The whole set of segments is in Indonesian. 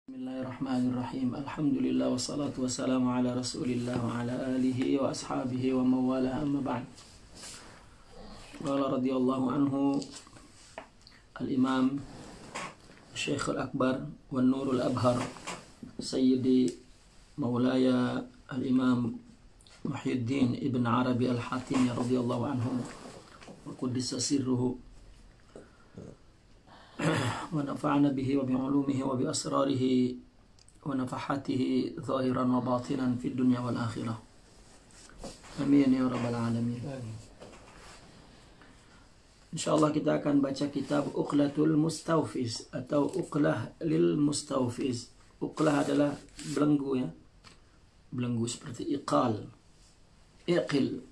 Bismillahirrahmanirrahim. Alhamdulillah wassalatu wassalamu ala Rasulillah wa ala alihi wa ashabihi wa mawala amma ba'd. Qala radhiyallahu anhu al-Imam Syekh al-Akbar wa Nurul Abhar Sayyidi Maulaya al-Imam Muhyiddin Ibn Arabi al-Hatimi radhiyallahu anhu wa quddisa sirruhu wa nafa'ana bihi wa bi'ulumihi wa bi asrarihi wa nafahatihi zahiran wa batinan fid dunya wal akhirah. Amin ya rabbal alamin. Insyaallah kita akan baca kitab Uqlatul Mustawfiz atau Uqlah lil Mustawfiz. Uqlah adalah belenggu ya. Belenggu seperti iqal, iqil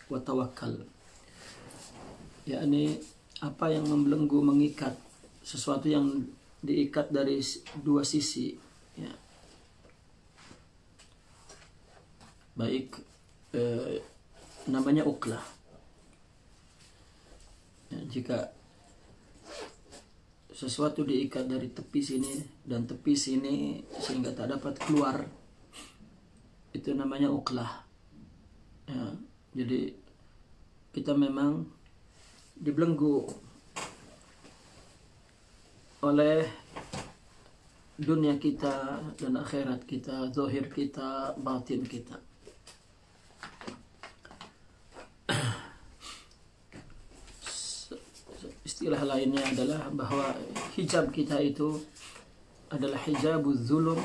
wa tawakkal. Yakni apa yang membelenggu, mengikat, sesuatu yang diikat dari dua sisi ya. Baik namanya uqlah ya, jika sesuatu diikat dari tepi sini dan tepi sini sehingga tak dapat keluar, itu namanya uqlah ya. Jadi kita memang dibelenggu oleh dunia kita dan akhirat kita, zahir kita, batin kita. Istilah lainnya adalah bahwa hijab kita itu adalah hijabuz zulum,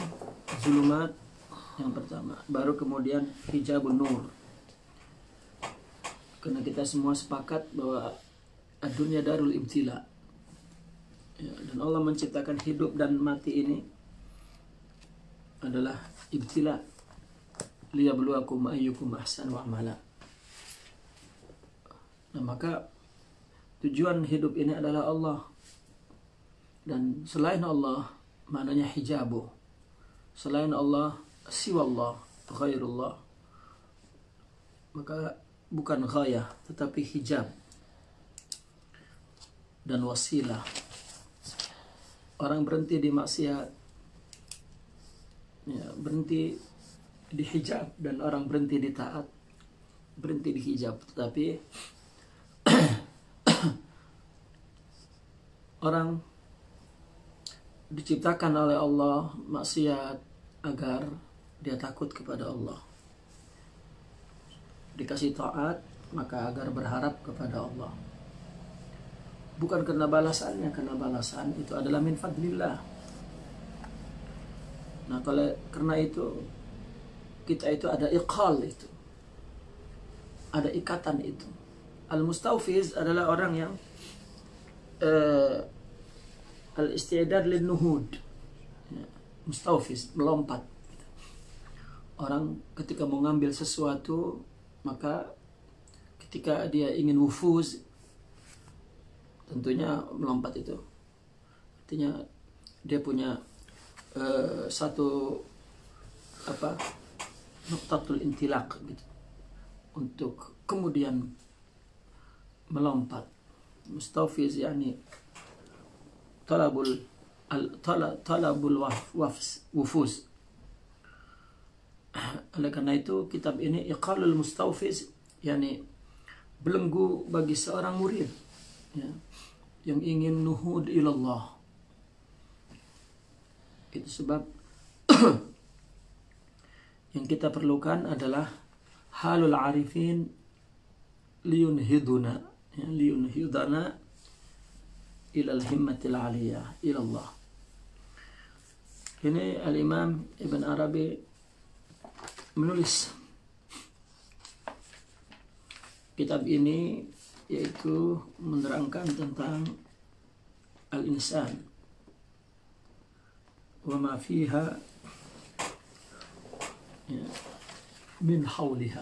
zulumat yang pertama, baru kemudian hijabun nur. Karena kita semua sepakat bahwa dunia darul ibtila ya, dan Allah menciptakan hidup dan mati ini adalah ibtila, liyabluwakum ayyukum ahsanu amala. Nah, maka tujuan hidup ini adalah Allah, dan selain Allah maknanya hijabu. Selain Allah, siwallah, ghairullah, maka bukan ghayah tetapi hijab dan wasilah. Orang berhenti di maksiat ya, berhenti di hijab, dan orang berhenti di taat berhenti di hijab. Tetapi orang diciptakan oleh Allah maksiat agar dia takut kepada Allah, dikasih taat maka agar berharap kepada Allah, bukan karena balasannya, karena balasan itu adalah min fadlillah. Nah, karena itu kita itu ada iqal, itu ada ikatan itu. Al-mustawfiz adalah orang yang al-istidad lin nuhud ya, mustawfiz, melompat. Orang ketika mau ngambil sesuatu, maka ketika dia ingin wufuz, tentunya melompat itu. Artinya dia punya satu nuqtatul intilaq gitu, untuk kemudian melompat. Mustawfiz yani talabul wufuz. Oleh karena itu kitab ini Iqalul Mustawfiz, yani belenggu bagi seorang murid ya, yang ingin nuhud ilallah. Itu sebab yang kita perlukan adalah halul arifin liyunhiduna ya, liyunhidana ilal himmatil aliyah ilallah. Ini al-Imam Ibn Arabi menulis kitab ini, yaitu menerangkan tentang al-insan wa ma fiha ya, min hawliha.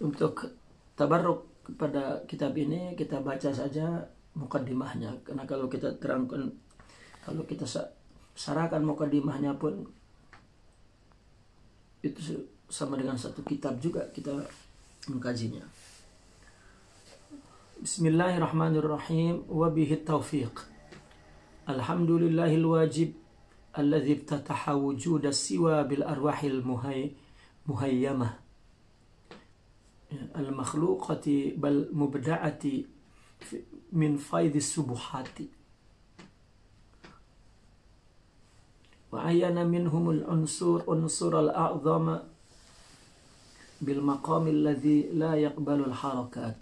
Untuk tabarruk kepada kitab ini kita baca saja mukaddimahnya, karena kalau kita terangkan, kalau kita sarahkan mukaddimahnya pun itu sama dengan satu kitab juga kita mengkajinya. Bismillahirrahmanirrahim. Wabihi taufiq. Alhamdulillahil wajib alladzi iftataha wujuda siwa bil arwahil muhayyamah al-makhluqati bal mubda'ati min faidis subuhati wa ayyana minhumul unsur al-a'zama bil maqam alladhi la yaqbalu al-harakat.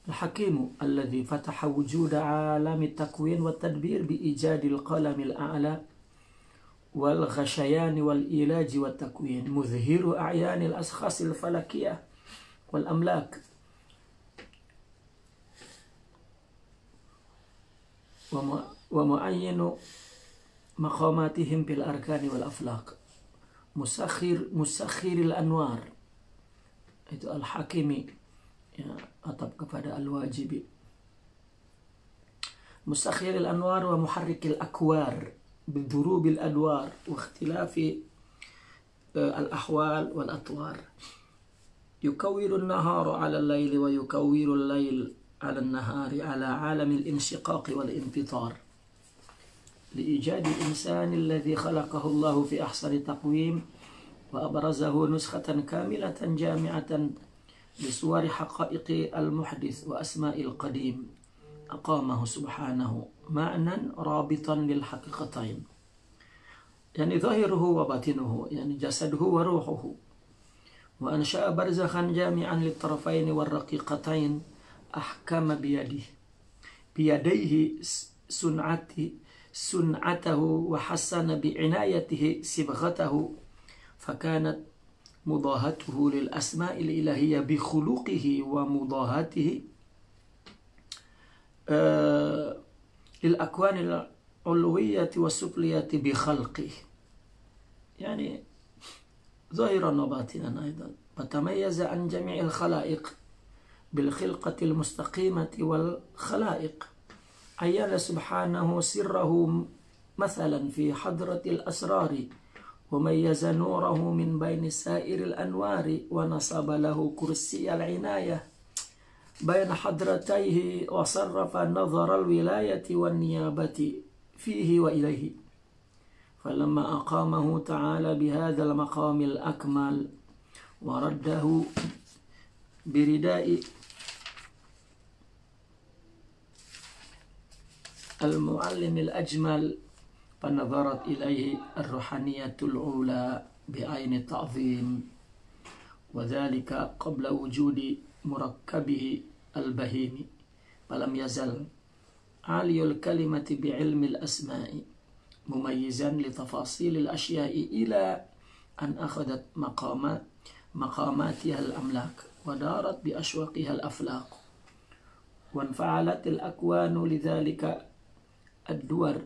Al-Hakimu alladhi fataha wujuda alami takwin wa tadbir bi ijadil qalamil a'la wal ghashayani wal ilaji wa takwin muzhiru a'yanil ashkhasil falakiyah wal amlak wa mu'ayyinu maqamatihim bil arkani wal aflaq musakhiril anwar. Itu Al-Hakimi, ya, atap kepada Al-Wajibi. Musakhiril anwar wa muharrikil akwar bidurubil adwar wa ikhtilafi al-ahwal wal atwar. Yukawwiru an-nahara 'ala al-layli wa yukawwiru al-layl 'ala an-nahari 'ala 'alami al-inshiqaq wal infitar. لإيجاد الإنسان الذي خلقه الله في أحسن تقويم وأبرزه نسخة كاملة جامعة لصور حقائق المحدث وأسماء القديم أقامه سبحانه معنى رابطا للحقيقتين، يعني ظاهره وباطنه، يعني جسده وروحه، وأنشأ برزخا جامعا للطرفين والرقيقتين أحكم بيديه سنعته وحسن بعنايته صبغته، فكانت مضاهته للأسماء الإلهية بخلقه ومضاهته للأكوان العلوية والسفلية بخلقه، يعني ظاهرا وباطنا أيضا. فتميز عن جميع الخلائق بالخلقة المستقيمة والخلائق. عين سبحانه سره مثلا في حضرة الأسرار، وميز نوره من بين سائر الأنوار، ونصب له كرسي العناية بين حضرتيه، وصرف نظر الولاية والنيابة فيه وإليه. فلما أقامه تعالى بهذا المقام الأكمل ورده برداء المعلم الأجمل، فنظرت إليه الروحانية العلى بعين التعظيم، وذلك قبل وجود مركبه البهيم. فلم يزل عالي الكلمة بعلم الأسماء مميزا لتفاصيل الأشياء إلى أن أخذت مقاماتها الأملاك، ودارت بأشواقها الأفلاق، وانفعلت الأكوان لذلك الدور،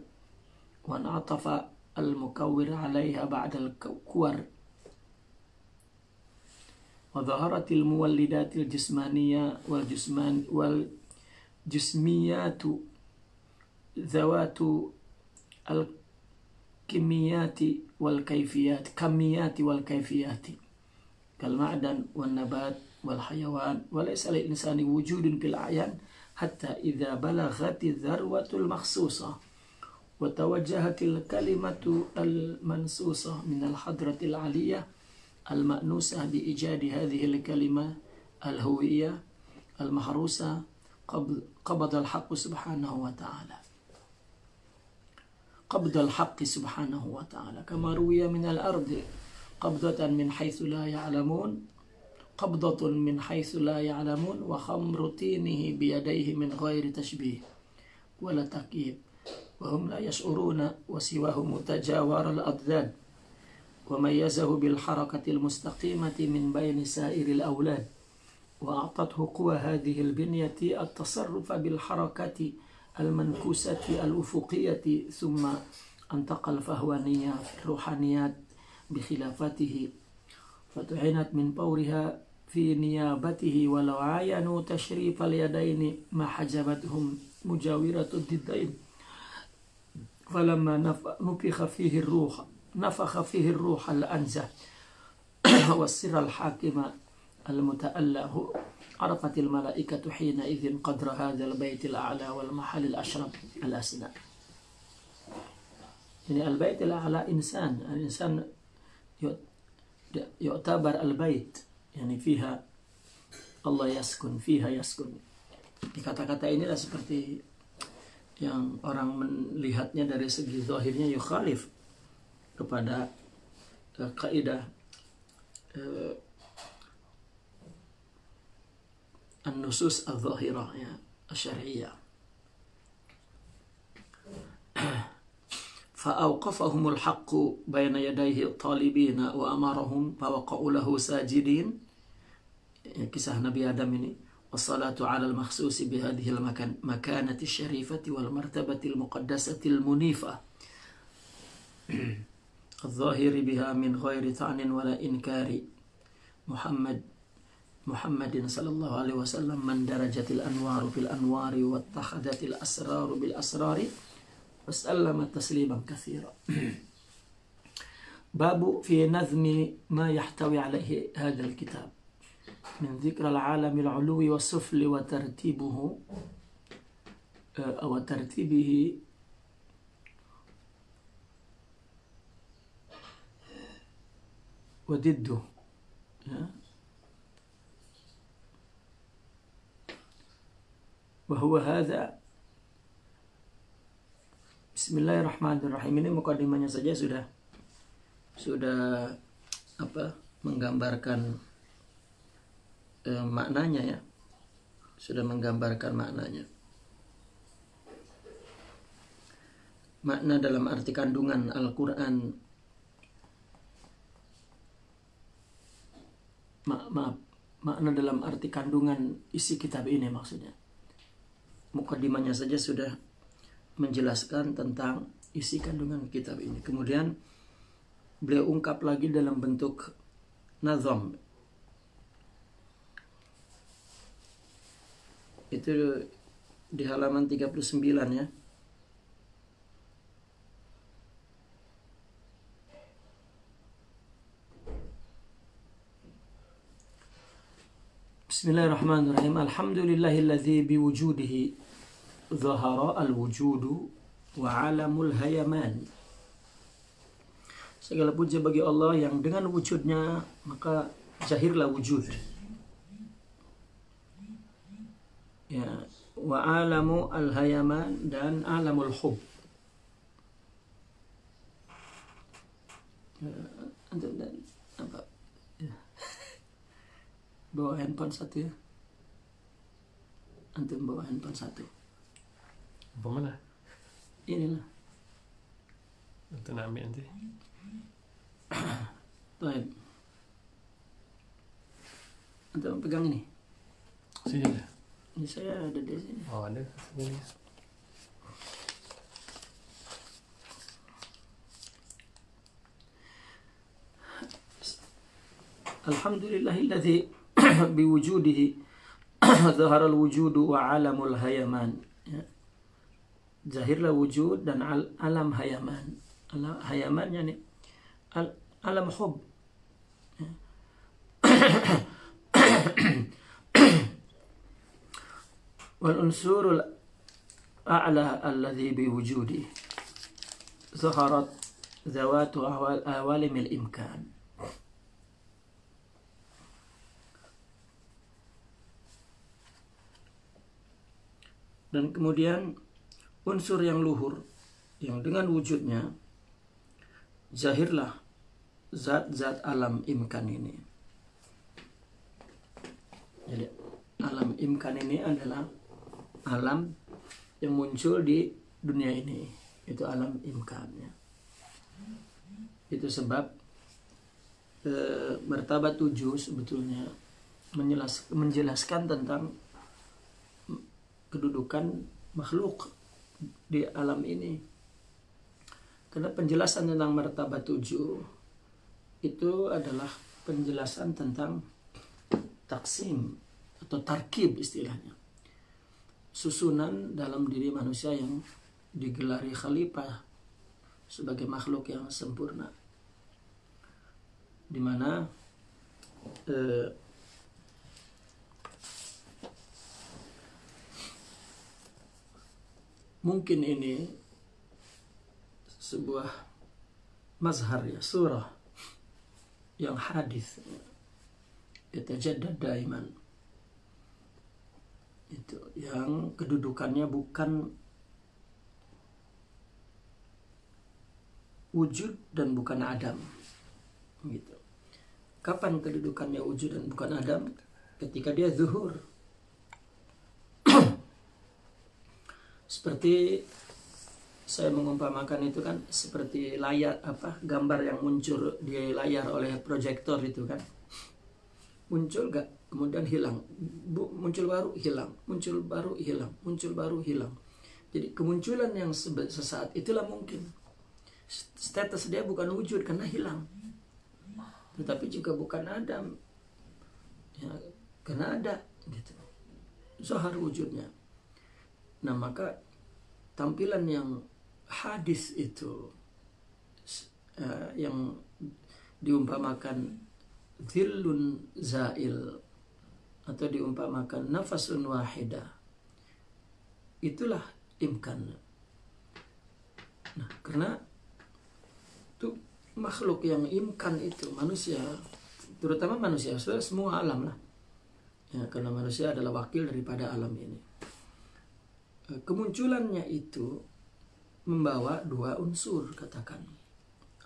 وانعطف المكور عليها بعد الكور، وظهرت المولدات الجسمانية والجسميات ذوات الكميات والكيفيات كالمعدن والنبات والحيوان، وليس للإنسان وجود في الأعيان حتى إذا بلغت الذروة المخصوصة وتوجهت الكلمة المنصوصة من الحضرة العلية المأنوسة بإيجاد هذه الكلمة الهوية المحروسة، قبض الحق سبحانه وتعالى، قبض الحق سبحانه وتعالى، كما روي من الأرض قبضة من حيث لا يعلمون، قبضة من حيث لا يعلمون، وخمر طينه بيديه من غير تشبيه ولا تكييف، وهم لا يشعرون، وسواه متجاور الأضداد، وميزه بالحركة المستقيمة من بين سائر الأولاد، وأعطته قوى هذه البنية التصرف بالحركة المنكوسة الأفقية، ثم انتقل فهوانية في الروحانيات بخلافته، فتعنت من فورها في نيابته، ولو عاينوا تشريف اليدين ما حجبتهم مجاورة الضدين. فلما نفخ فيه الروح الأنزه والسر الحاكم المتأله Arafatil malaikatu hina idzin qadra hadzal baitil a'la wal mahalil ashraf al asna. Ini al-baitil a'la insan, al-insan yu'tabar al-bait, yani fiha Allah yaskun, fiha yaskun. Di kata-kata inilah seperti yang orang melihatnya dari segi zahirnya yukhalif kepada kaidah an-nusus al-zahirah ya, al-syar'iyyah. فأوقفهم الحق بين يديه طالبين وأمرهم فوقعوا له ساجدين. Kisah Nabi Adam ini. والصلاة على المخصوص بهذه المكانة الشريفة والمرتبة المقدسة المنيفة الظاهر بها من غير طعن ولا إنكار محمد صلى الله عليه وسلم من درجة الأنوار في الأنوار واتخذت الأسرار بالأسرار وسلم تسليما كثيرا. باب في نظم ما يحتوي عليه هذا الكتاب من ذكر العالم العلوي والسفل وترتيبه أو ترتيبه وضده وهو هذا. Bismillahirrahmanirrahim. Ini mukadimahnya saja sudah menggambarkan maknanya ya. Sudah menggambarkan maknanya. Makna dalam arti kandungan Al-Qur'an. Makna dalam arti kandungan isi kitab ini maksudnya. Mukadimahnya saja sudah menjelaskan tentang isi kandungan kitab ini. Kemudian beliau ungkap lagi dalam bentuk nazam. Itu di halaman 39 ya. Bismillahirrahmanirrahim. Alhamdulillahilladzi biwujudihi zahara al-wujudu wa alamul hayaman. Segala puja bagi Allah yang dengan wujudnya maka zahirlah wujud. Ya, wa alamu al-hayaman dan alamul hub. Antum dan apa? Ya. Bawa handphone satu ya. Antum bawa handphone satu. Bagaimana? Inilah. Untuk nak ambil nanti. Baik. Antum pegang ini. Sini ada. Ini saya ada di sini. Oh ada. Sini. Alhamdulillahilladzi biwujudihi zahara al-wujudu wa alamul hayaman. Ya. Zahirlah wujud dan alam hayaman. Hayaman yani alam hub. Wal unsurul a'la alladhi biwujudi zaharat zawatu awalimil imkan. Dan kemudian unsur yang luhur yang dengan wujudnya zahirlah zat-zat alam imkan ini. Jadi alam imkan ini adalah alam yang muncul di dunia ini. Itu alam imkannya. Itu sebab martabat 7 sebetulnya menjelaskan tentang kedudukan makhluk di alam ini. Karena penjelasan tentang martabat 7 itu adalah penjelasan tentang taksim atau tarkib istilahnya. Susunan dalam diri manusia yang digelari khalifah sebagai makhluk yang sempurna. Di mana mungkin ini sebuah mazhar ya, surah yang hadis, yatajaddad daiman, itu yang kedudukannya bukan wujud dan bukan adam, gitu. Kapan kedudukannya wujud dan bukan adam? Ketika dia zuhur. Seperti saya mengumpamakan itu kan seperti layar gambar yang muncul di layar oleh proyektor itu kan. Muncul gak, kemudian hilang. Muncul baru hilang, muncul baru hilang, muncul baru hilang. Jadi kemunculan yang sesaat itulah mungkin. Status dia bukan wujud karena hilang, tetapi juga bukan adam ya, karena ada gitu, zahar wujudnya. Nah maka tampilan yang hadis itu yang diumpamakan dhillun zail atau diumpamakan nafasun wahidah, itulah imkan. Nah karena itu makhluk yang imkan itu manusia, terutama manusia, semua alam lah ya, karena manusia adalah wakil daripada alam ini. Kemunculannya itu membawa dua unsur katakan,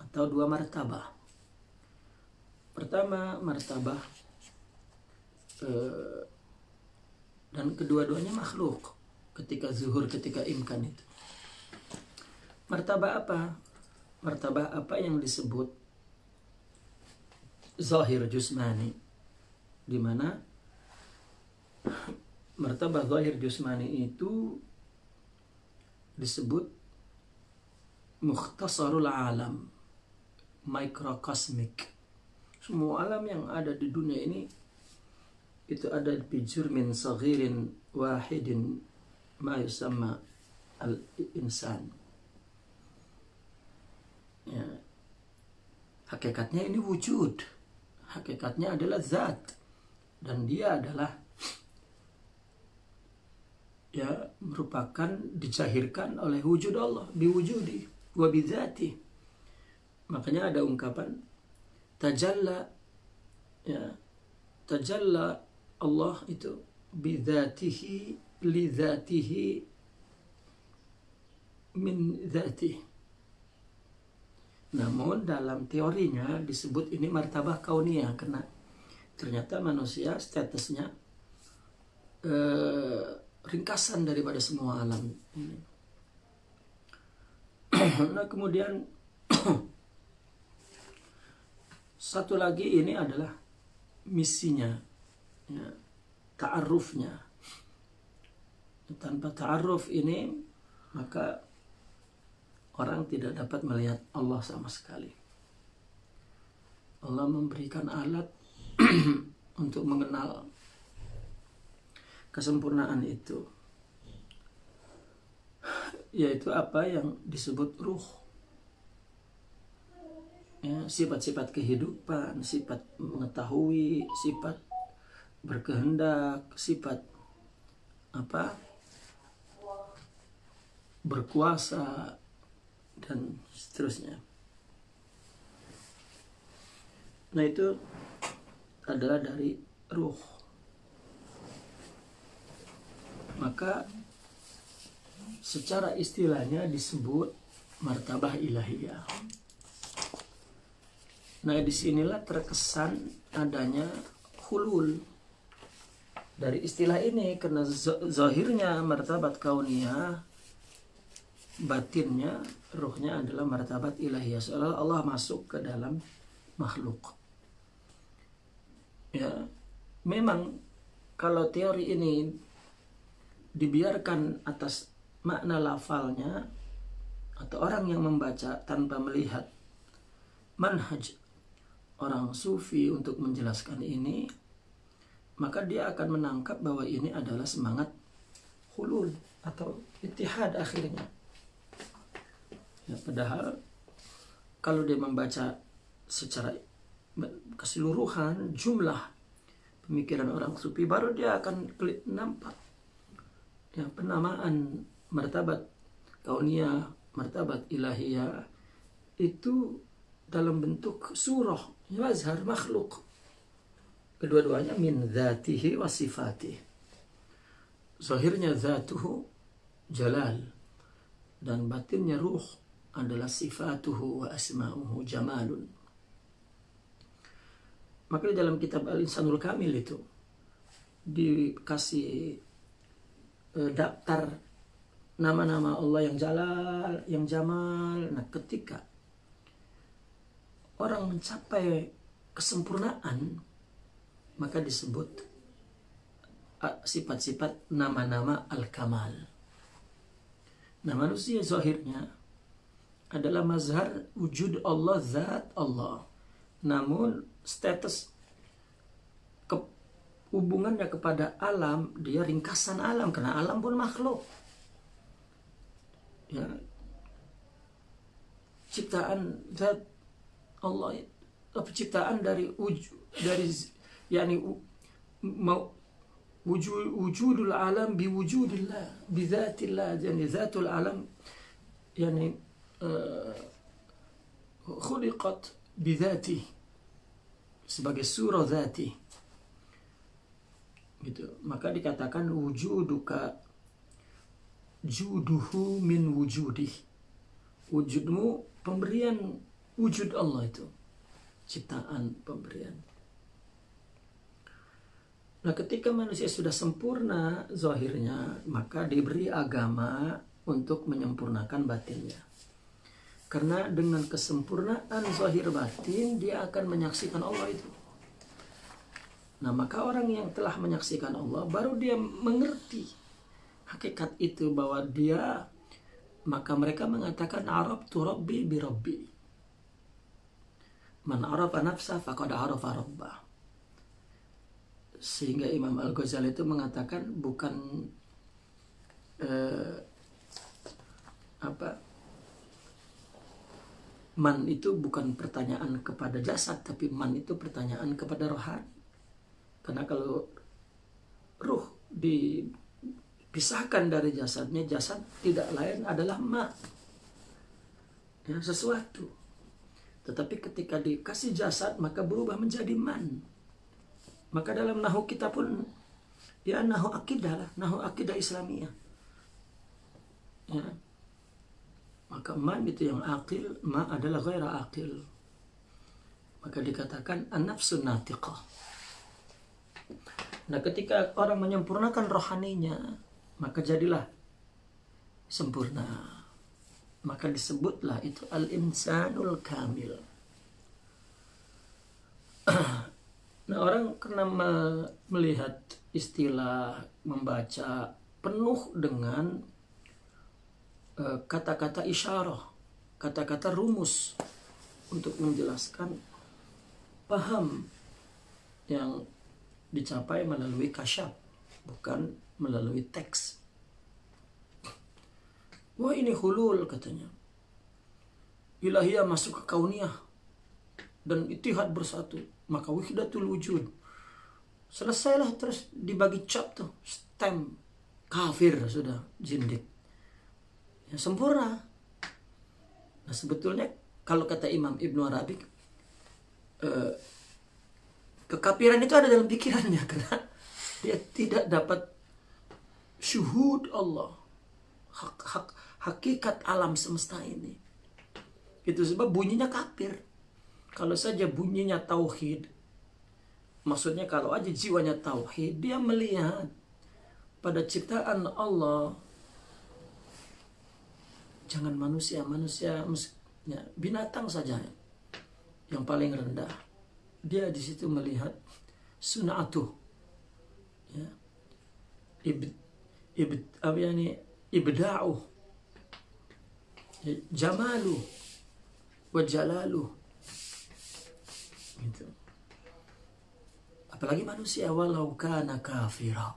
atau dua martabah. Pertama martabah dan kedua-duanya makhluk ketika zuhur, ketika imkan itu. Martabah apa? Martabah apa yang disebut zahir jusmani, di mana martabah zahir jusmani itu disebut mukhtasarul alam, microcosmic. Semua alam yang ada di dunia ini itu ada di jurmin saghirin wahidin ma yusamma al-insan. Ya. Hakikatnya ini wujud, hakikatnya adalah zat, dan dia adalah ya merupakan dijahirkan oleh wujud Allah, biwujudi wa bidzati. Makanya ada ungkapan tajalla, ya, tajalla Allah itu bidzatihi li dzatihi min dzatihi. Namun dalam teorinya disebut ini martabah kauniyah, karena ternyata manusia statusnya ringkasan daripada semua alam ini. Nah kemudian satu lagi ini adalah misinya, ya, ta'arufnya. Tanpa ta'aruf ini maka orang tidak dapat melihat Allah sama sekali. Allah memberikan alat untuk mengenal kesempurnaan itu, yaitu apa yang disebut ruh, ya, sifat-sifat kehidupan, sifat mengetahui, sifat berkehendak, sifat berkuasa, dan seterusnya. Nah itu adalah dari ruh. Maka secara istilahnya disebut martabah ilahiyah. Nah disinilah terkesan adanya hulul dari istilah ini, karena zahirnya martabat kauniyah, batinnya, ruhnya adalah martabat ilahiyah, seolah Allah masuk ke dalam makhluk. Ya, memang kalau teori ini dibiarkan atas makna lafalnya, atau orang yang membaca tanpa melihat manhaj orang sufi untuk menjelaskan ini, maka dia akan menangkap bahwa ini adalah semangat hulul atau ittihad akhirnya. Ya, padahal kalau dia membaca secara keseluruhan jumlah pemikiran orang sufi, baru dia akan nampak ya penamaan martabat kauniyah, martabat ilahiyah itu dalam bentuk surah, mazhar, makhluk. Kedua-duanya min dzatihi wa sifatih. Zahirnya dzatuhu jalal dan batinnya ruh adalah sifatuhu wa asma'uhu jamalun. Maka di dalam kitab Al-Insanul Kamil itu dikasih daftar nama-nama Allah yang jalal, yang jamal. Nah, ketika orang mencapai kesempurnaan, maka disebut sifat-sifat nama-nama al-kamal. Nah, manusia zahirnya adalah mazhar wujud Allah, zat Allah. Namun status hubungannya kepada alam, dia ringkasan alam, karena alam pun makhluk. Ya, ciptaan zat Allah, ciptaan dari wujudul alam biwujudillah bizatillah, yani zatul alam yani khuliqat bizati, sebagai surah zati gitu. Maka dikatakan wujuduka juduhu min wujudih, wujudmu pemberian wujud Allah itu, ciptaan pemberian. Nah, ketika manusia sudah sempurna zahirnya, maka diberi agama untuk menyempurnakan batinnya. Karena dengan kesempurnaan zahir batin, dia akan menyaksikan Allah itu. Nah, maka orang yang telah menyaksikan Allah, baru dia mengerti hakikat itu, bahwa dia, maka mereka mengatakan arabtu rabbi bi rabbi. Man arafa nafsa faqad arafa rabbah. Sehingga Imam Al-Ghazali itu mengatakan bukan man itu bukan pertanyaan kepada jasad, tapi man itu pertanyaan kepada rohani. Karena kalau ruh dipisahkan dari jasadnya, jasad tidak lain adalah ma, ya, sesuatu. Tetapi ketika dikasih jasad, maka berubah menjadi man. Maka dalam nahu kita pun, ya, nahu akidah lah, nahu akidah Islamiyah. Ya. Maka man itu yang akil, ma adalah ghaira akil. Maka dikatakan an-nafsun natiqah. Nah, ketika orang menyempurnakan rohaninya, maka jadilah sempurna. Maka disebutlah itu al-insanul kamil. Nah, orang karena melihat istilah, membaca penuh dengan kata-kata isyarah, kata-kata rumus untuk menjelaskan, paham yang dicapai melalui kasyaf, bukan melalui teks. Wah, ini hulul katanya. Ilahiyah masuk ke kauniyah dan itihad bersatu, maka wahdatul wujud. Selesailah, terus dibagi cap tuh, stem, kafir sudah, jindik. Ya, sempurna. Nah, sebetulnya kalau kata Imam Ibnu Arabi, kekafiran itu ada dalam pikirannya, karena dia tidak dapat syuhud Allah, hakikat alam semesta ini. Itu sebab bunyinya kafir. Kalau saja bunyinya tauhid, maksudnya kalau aja jiwanya tauhid, dia melihat pada ciptaan Allah, jangan manusia, ya, binatang saja yang paling rendah, dia di situ melihat sunatuh, ya, ibda'uh, ya, jamaluh wa jalaluh, gitu. Apalagi manusia, walau kana kafira,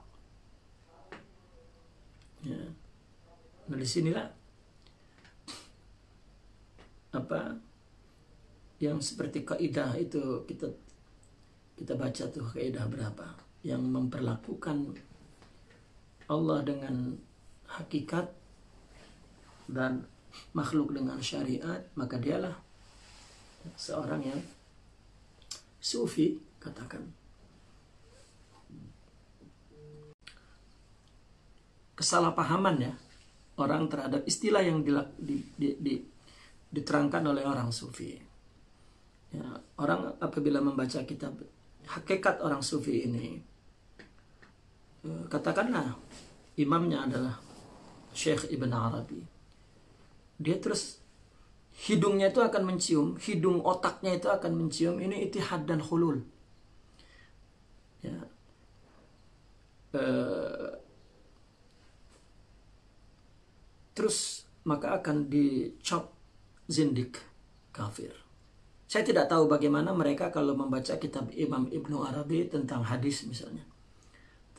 ya. Nah, disinilah yang seperti kaidah itu kita baca tuh, kaidah berapa yang memperlakukan Allah dengan hakikat dan makhluk dengan syariat, maka dialah seorang yang sufi, katakan. Kesalahpahaman ya orang terhadap istilah yang diterangkan oleh orang sufi. Ya, orang apabila membaca kitab hakikat orang sufi ini, katakanlah imamnya adalah Syekh Ibn Arabi, dia terus hidungnya itu akan mencium, hidung otaknya itu akan mencium ini ittihad dan hulul. Ya. Terus maka akan dicop zindik, kafir. Saya tidak tahu bagaimana mereka kalau membaca kitab Imam Ibnu Arabi tentang hadis misalnya,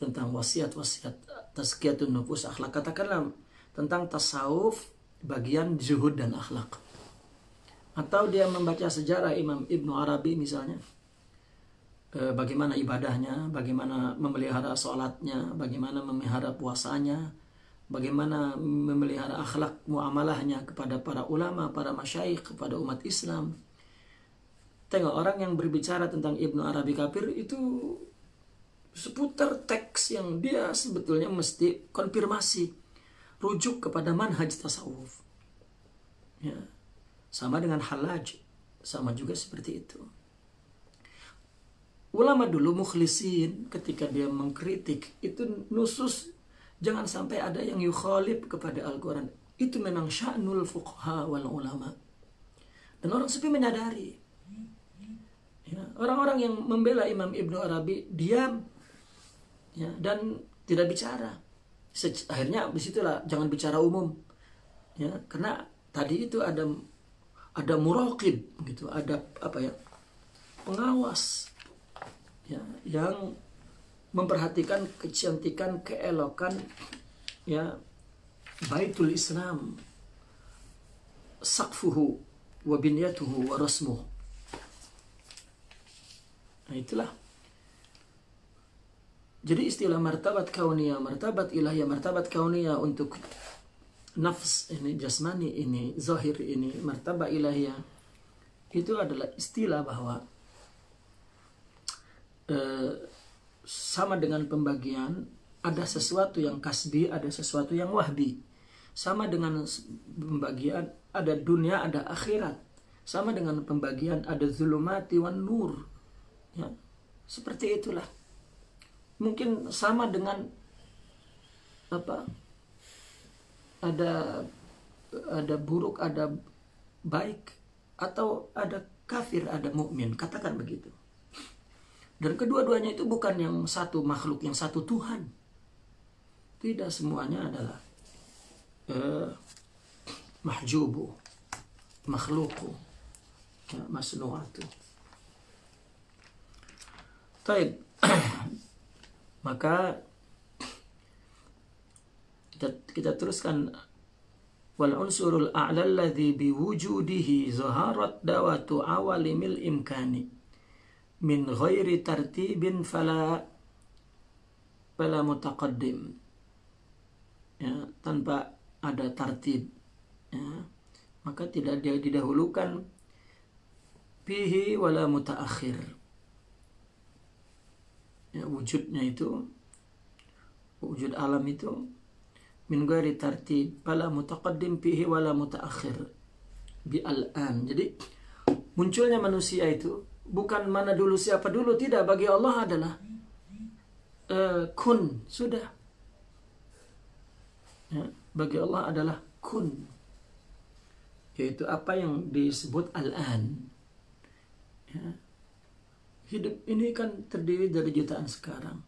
tentang wasiat-wasiat tazkiyatun nufus, akhlak, katakanlah tentang tasawuf bagian zuhud dan akhlak. Atau dia membaca sejarah Imam Ibnu Arabi misalnya, bagaimana ibadahnya, bagaimana memelihara sholatnya, bagaimana memelihara puasanya, bagaimana memelihara akhlak muamalahnya kepada para ulama, para masyayikh, kepada umat Islam. Tengok, orang yang berbicara tentang Ibnu Arabi kafir itu seputar teks yang dia sebetulnya mesti konfirmasi, rujuk kepada manhaj tasawuf. Ya. Sama dengan Hallaj, sama juga seperti itu. Ulama dulu mukhlisin ketika dia mengkritik itu nusus, jangan sampai ada yang yukhalib kepada Al-Quran. Itu memang sya'nul fuqaha wal ulama. Dan orang sufi menyadari. Ya, orang-orang yang membela Imam Ibnu Arabi diam, ya, dan tidak bicara. Akhirnya disitulah jangan bicara umum. Ya, karena tadi itu ada muraqib gitu, ada apa ya? Pengawas. Ya, yang memperhatikan kecantikan, keelokan ya Baitul Islam, saqfuhu wa binyatuhu wa rasmuhu. Nah, itulah. Jadi istilah martabat kauniyah, martabat ilahiyah, martabat kauniyah untuk nafs ini, jasmani ini, zahir ini, martabat ilahiyah, itu adalah istilah bahwa sama dengan pembagian, ada sesuatu yang kasbi, ada sesuatu yang wahbi. Sama dengan pembagian, ada dunia, ada akhirat. Sama dengan pembagian, ada zulumati wan nur. Ya, seperti itulah. Mungkin sama dengan apa? Ada buruk, ada baik, atau ada kafir, ada mukmin. Katakan begitu. Dan kedua-duanya itu bukan yang satu makhluk, yang satu Tuhan. Tidak, semuanya adalah mahjubu, makhluku, ya, masnuatu. Taib. Maka kita teruskan, wal unsurul a'la alladhi biwujudihi zaharat dawatu awalimil imkani min ghairi tartibin fala mutaqaddim, ya, tanpa ada tartib, ya, maka tidak dia didahulukan, fihi wala mutaakhir, ya, wujudnya itu, wujud alam itu min ghairi tartib fala mutaqaddim fihi wala mutaakhir bi al-an. Jadi munculnya manusia itu bukan mana dulu siapa dulu, tidak. Bagi Allah adalah kun, sudah, ya, bagi Allah adalah kun, yaitu apa yang disebut al-an, ya. Hidup ini kan terdiri dari jutaan sekarang.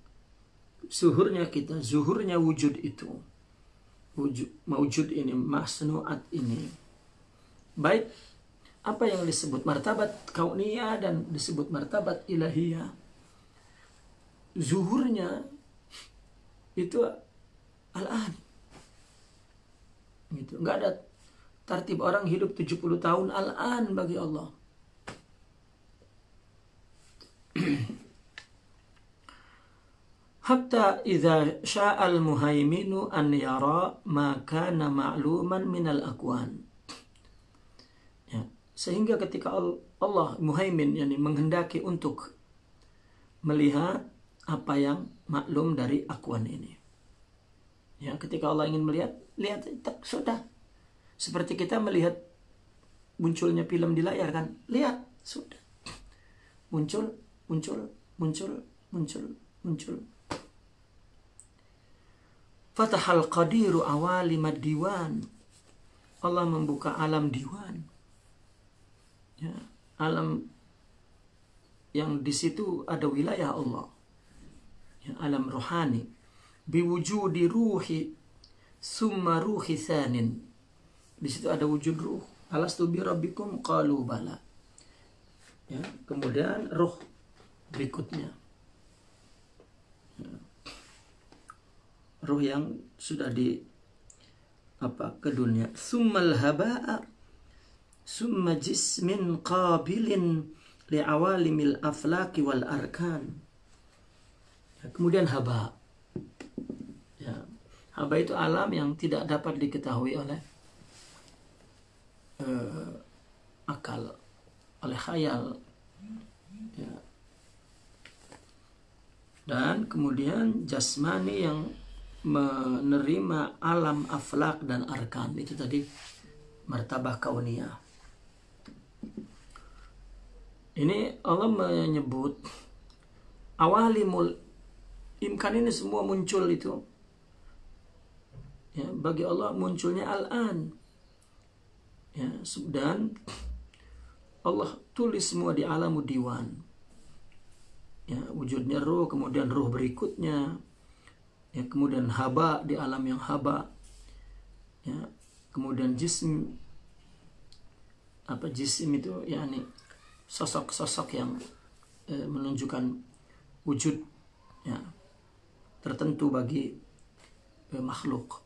Zuhurnya kita, zuhurnya wujud itu, wujud ini, masnuat ini, baik apa yang disebut martabat kauniyah dan disebut martabat ilahiyah, zuhurnya itu al-an gitu. Nggak ada tartib orang hidup 70 tahun al-an bagi Allah. hatta idza sya'al muhaiminu an yara ma kana ma'luman minal akwan. Ya, sehingga ketika Allah muhaimin, yani menghendaki untuk melihat apa yang maklum dari akwan ini. Ya, ketika Allah ingin melihat, lihat, sudah. Seperti kita melihat munculnya film di layar kan, lihat, sudah. Muncul. Fatahal qadiru awalimad diwan. Allah membuka alam diwan. Ya, alam yang di situ ada wilayah Allah. Ya, alam rohani. Biwujudi ruhi summa ruhi thanin. Di situ ada wujud ruh. Alastu bi rabbikum qalu bala. Ya, kemudian ruh berikutnya. Ya. Ruh yang sudah ke dunia. Summal haba'a summa jismin qabilin li'awalimil aflaki wal arkan. Ya, kemudian haba. Ya, haba itu alam yang tidak dapat diketahui oleh akal, oleh khayal. Ya. Dan kemudian jasmani yang menerima alam aflak dan arkan. Itu tadi martabah kauniyah. Ini Allah menyebut awalimul imkan, ini semua muncul itu. Ya, bagi Allah munculnya al-an. Ya, dan Allah tulis semua di alamud diwan. Ya, wujudnya ruh, kemudian ruh berikutnya. Ya, kemudian haba di alam yang haba. Ya, kemudian jism. Apa jism itu? Yani sosok-sosok yang menunjukkan wujud, ya, tertentu bagi makhluk.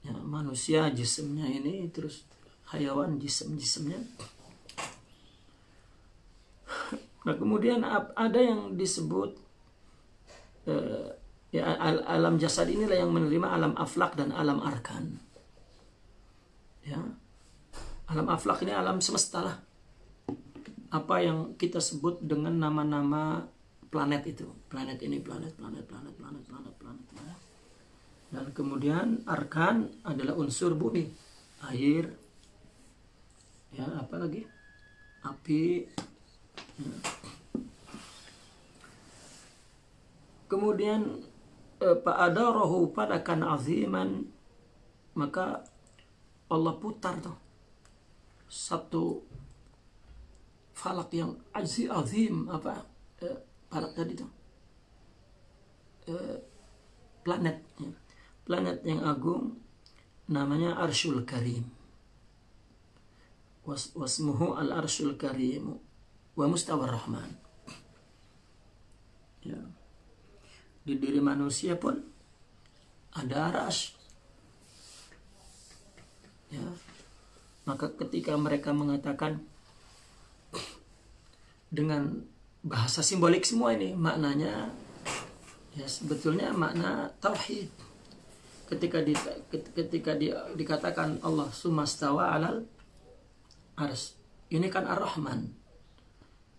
Ya, manusia jismnya ini, terus hayawan jismnya. Nah, kemudian ada yang disebut ya, alam jasad inilah yang menerima alam aflak dan alam arkan. Ya, alam aflak ini alam semesta lah. Apa yang kita sebut dengan nama-nama planet itu. Planet ini, planet. Dan kemudian arkan adalah unsur bumi. Air. Ya, apa lagi? Api. Ya. Kemudian fa'adarahu padakan aziman, maka Allah putar tuh satu falak yang azim, apa falak tadi tuh planet, ya. Planet yang agung namanya Arsyul Karim. Wasmuhu al-Arsyul Karim wa mustawar Rahman. Ya. Di diri manusia pun ada arsy. Ya. Maka ketika mereka mengatakan dengan bahasa simbolik semua ini, maknanya ya sebetulnya makna tauhid. Ketika dikatakan Allah sumastawa alal arsy, ini kan ar-Rahman.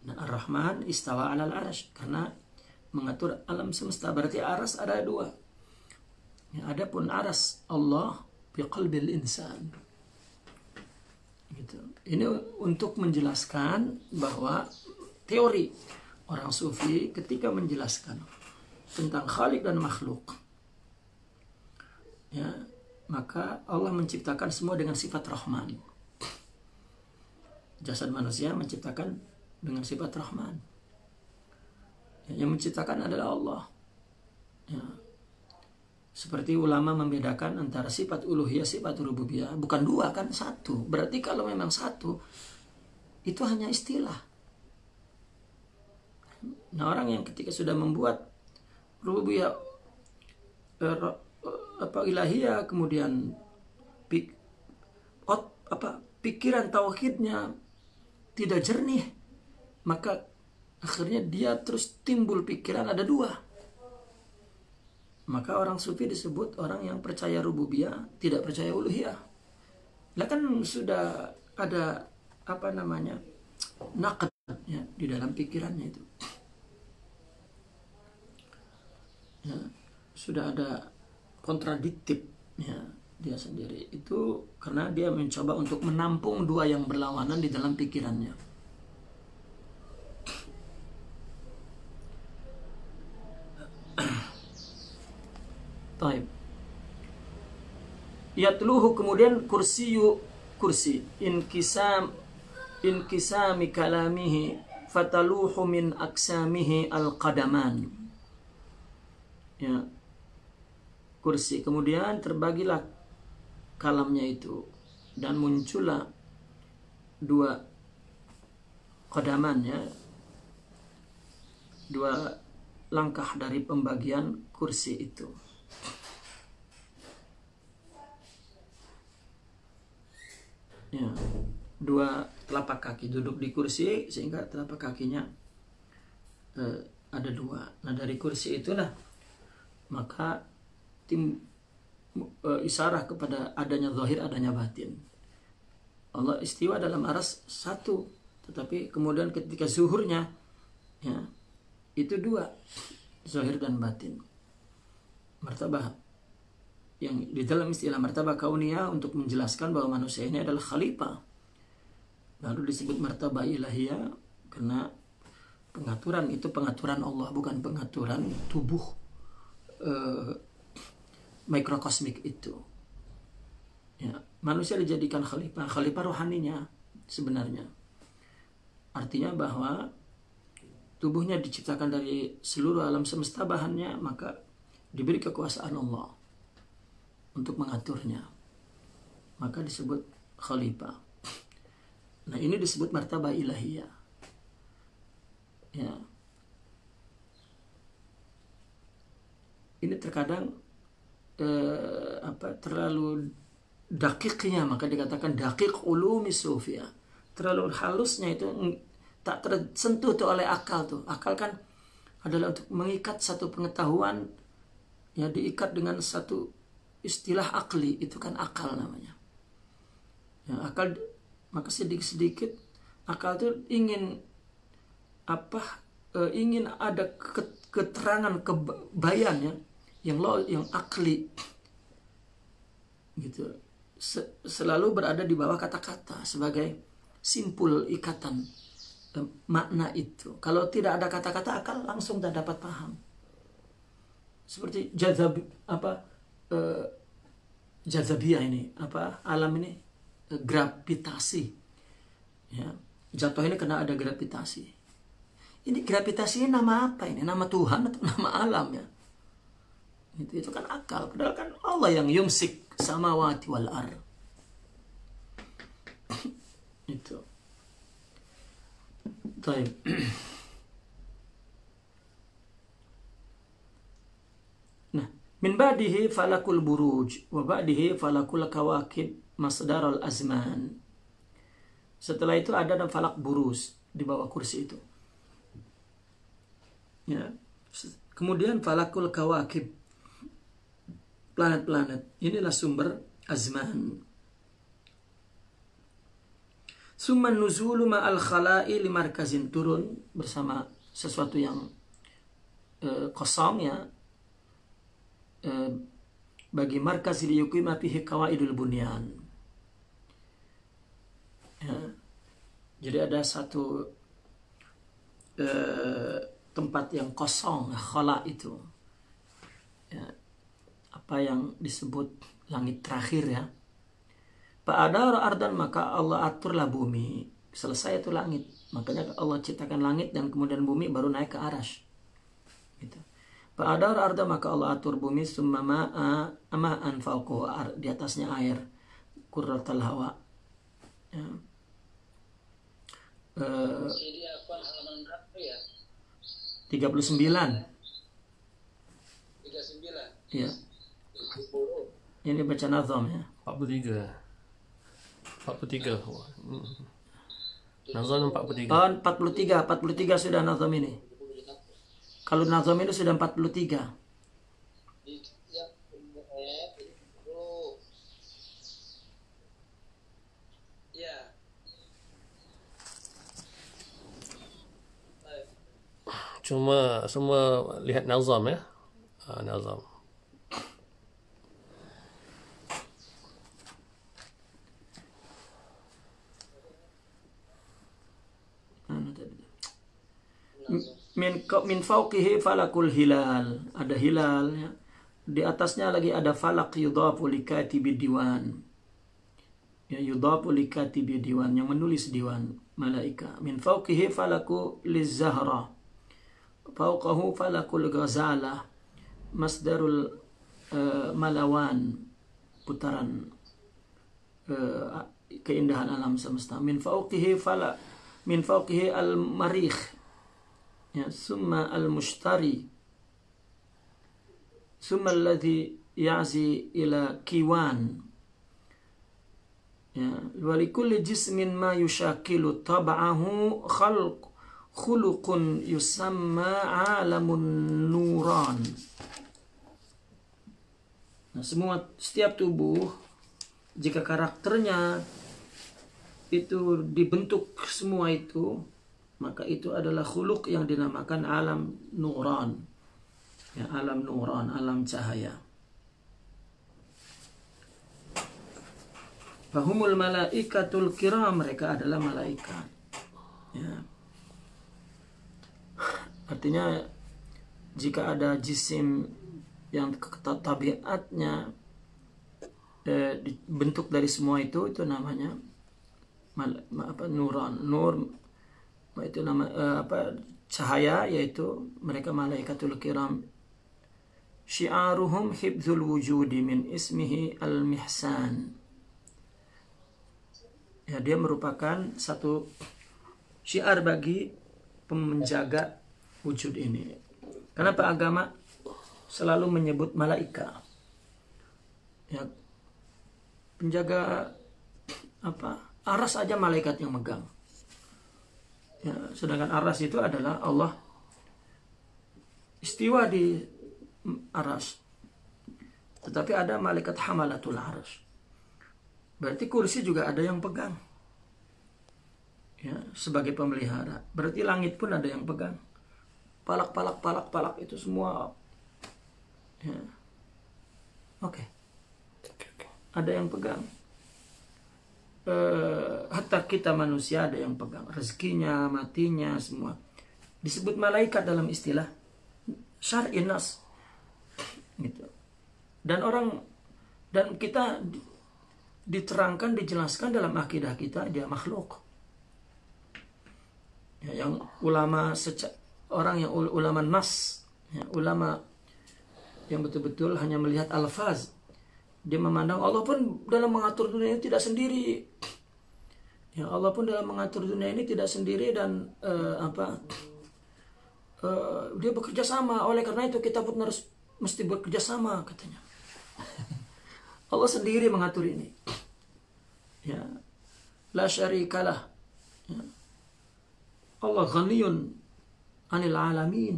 Nah, ar-Rahman istawa alal arsy karena mengatur alam semesta. Berarti aras ada dua. Ya, adapun aras Allah bi qalbil insan. Gitu. Ini untuk menjelaskan bahwa teori orang sufi ketika menjelaskan tentang khalik dan makhluk, ya, maka Allah menciptakan semua dengan sifat Rahman. Jasad manusia menciptakan dengan sifat Rahman. Ya, yang menciptakan adalah Allah. Ya. Seperti ulama membedakan antara sifat uluhiyah, sifat rububiyah. Bukan dua, kan satu. Berarti kalau memang satu, itu hanya istilah. Nah, orang yang ketika sudah membuat rububiyah ilahiyah, kemudian pikiran tauhidnya tidak jernih, maka akhirnya dia terus timbul pikiran ada dua. Maka orang sufi disebut orang yang percaya rububiyah, tidak percaya uluhiyah. Lah kan sudah ada naqd ya di dalam pikirannya itu. Ya, sudah ada kontradiktif ya dia sendiri itu karena dia mencoba untuk menampung dua yang berlawanan di dalam pikirannya. Taib. Yatluhu kemudian kursi inkisami kalamihi fataluhu min aksamihi al-qadaman. Ya. Kursi kemudian terbagilah kalamnya itu dan muncullah dua qadaman ya. Dua langkah dari pembagian kursi itu. Ya, dua telapak kaki duduk di kursi sehingga telapak kakinya ada dua. Nah dari kursi itulah maka isyarah kepada adanya zahir, adanya batin. Allah istiwa dalam aras satu, tetapi kemudian ketika zuhurnya ya itu dua, zahir dan batin. Martabah yang di dalam istilah martabah kauniyah untuk menjelaskan bahwa manusia ini adalah khalifah. Lalu disebut martabah ilahiyah karena pengaturan itu pengaturan Allah, bukan pengaturan tubuh mikrokosmik itu. Ya, manusia dijadikan khalifah, khalifah rohaninya sebenarnya. Artinya bahwa tubuhnya diciptakan dari seluruh alam semesta bahannya, maka diberi kekuasaan Allah untuk mengaturnya, maka disebut khalifah. Nah ini disebut martabah ilahiyah ya. Ini terkadang terlalu dakiknya, maka dikatakan dakik ulumi sufiyah. Terlalu halusnya itu tak tersentuh tuh oleh akal tuh. Akal kan adalah untuk mengikat satu pengetahuan ya, diikat dengan satu istilah akli, itu kan akal namanya. Ya, akal maka sedikit-sedikit akal itu ingin ingin ada keterangan kebayan ya, yang akli gitu. Selalu berada di bawah kata-kata sebagai simpul ikatan makna itu. Kalau tidak ada kata-kata akal langsung tak dapat paham. Seperti jazabiyah ini alam ini gravitasi ya, jatuh ini karena ada gravitasi. Ini gravitasi nama apa ini? Nama Tuhan atau nama alam ya? Itu kan akal, padahal kan Allah yang yumsik samawati wal ar. Itu. Baik. Min ba'dihi falakul buruj wa ba'dihi falakul kawakib masdarul azman. Setelah itu ada falak buruj di bawah kursi itu. Ya. Kemudian falakul kawakib, planet-planet. Inilah sumber azman. Summan nuzulu ma'al khala'i limarkazin, turun bersama sesuatu yang kosong ya, bagi markaz liyuqima fihi qawaidul bunyan ya. Jadi ada satu tempat yang kosong, khala itu ya, apa yang disebut langit terakhir ya. Fa'adara ardan, maka Allah aturlah bumi. Selesai itu langit, makanya Allah ciptakan langit dan kemudian bumi baru naik ke arasy gitu. Fa'adar arda, maka Allah atur bumi, summa ma'an fauqahu, di atasnya air, qurratal hawa ya. Jadi apa halaman berapa ya? 39. 39. Iya. Ini baca nazam ya. 43. Nazam 43. Oh, 43 sudah nazam ini. Kalau nazam ini sudah 43. Di Cuma semua lihat nazam ya. Nazam. Min fauqihi falakul hilal, ada hilal ya. Di atasnya lagi ada falak yudhafu likatibi diwan. Ya, yudhafu likatibi diwan, yang menulis diwan malaika. Min fauqihi falaku lizahra, fauqahu falakul ghazala, masdarul malawan, putaran keindahan alam semesta. Min fauqihi al-marikh, ya, summa al-mushtari, summa alladhi ya'zi ila kiwan, ya, wa likulli jismin ma yushakilu tab'ahu khuluqun yusamma alamun nuran. Nah, setiap tubuh, jika karakternya itu dibentuk semua itu, maka itu adalah khuluq yang dinamakan alam nuran. Ya, alam nuran, alam cahaya. Fahumul malaikatul kiram, mereka adalah malaikat. Ya. Artinya jika ada jisim yang tabiatnya dibentuk dari semua itu namanya nuran, nur, itu nama cahaya, yaitu mereka malaikatul kiram. Syi'aruhum hibzul wujudi min ismihi al-mihsan. Ya, dia merupakan satu syiar bagi penjaga wujud ini. Kenapa agama selalu menyebut malaika? Ya, penjaga aras aja malaikat yang megang. Ya, sedangkan aras itu adalah Allah istiwa di aras. Tetapi ada malaikat hamalatul aras. Berarti kursi juga ada yang pegang. Ya, sebagai pemelihara. Berarti langit pun ada yang pegang. Palak itu semua. Ya. Oke. Ada yang pegang. Hatta kita manusia ada yang pegang. Rezekinya, matinya, semua. Disebut malaikat dalam istilah syar'i nas. Gitu. Dan kita diterangkan, dijelaskan dalam akidah kita, dia makhluk. Ya, yang ulama ulama nas, ya, ulama yang betul-betul hanya melihat alfaz. Dia memandang Allah pun dalam mengatur dunia ini tidak sendiri. Ya, Allah pun dalam mengatur dunia ini tidak sendiri, dan dia bekerja sama. Oleh karena itu kita pun mesti bekerja sama, katanya. Allah sendiri mengatur ini. Ya, la syarikalah. Ya. Allah ghaniyun anil alamin.